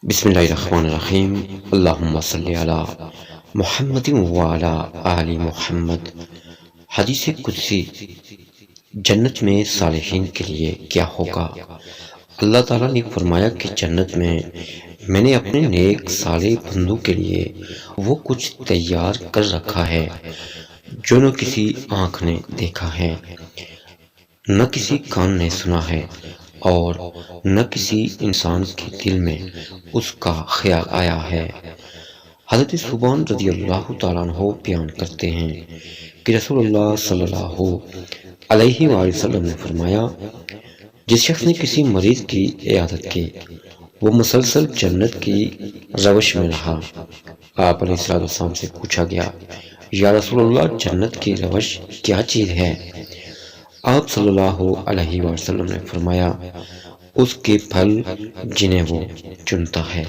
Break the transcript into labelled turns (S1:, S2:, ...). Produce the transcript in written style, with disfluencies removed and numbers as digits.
S1: بسم اللہ الرحمن الرحیم۔ اللہم صلی علی محمد وعلی آل محمد۔ حدیث قدسی، جنت میں صالحین کے لیے کیا ہوگا؟ اللہ تعالیٰ نے فرمایا کہ جنت میں میں نے اپنے نیک صالح بندوں کے لیے وہ کچھ تیار کر رکھا ہے جو نہ کسی آنکھ نے دیکھا ہے، نہ کسی کان نے سنا ہے، اور نہ کسی انسان کے دل میں اس کا خیال آیا ہے۔ حضرت ثوبان رضی اللہ تعالیٰ عنہ بیان کرتے ہیں کہ رسول اللہ صلی اللہ علیہ وآلہ وسلم نے فرمایا، جس شخص نے کسی مریض کی عیادت کی وہ مسلسل جنت کی روش میں رہا۔ آپ علیہ السلام سے پوچھا گیا، یا رسول اللہ، جنت کی روش کیا چیز ہے؟ آپ صلی اللہ علیہ وسلم نے فرمایا، اس کے پھل جنہیں وہ چنتا ہے۔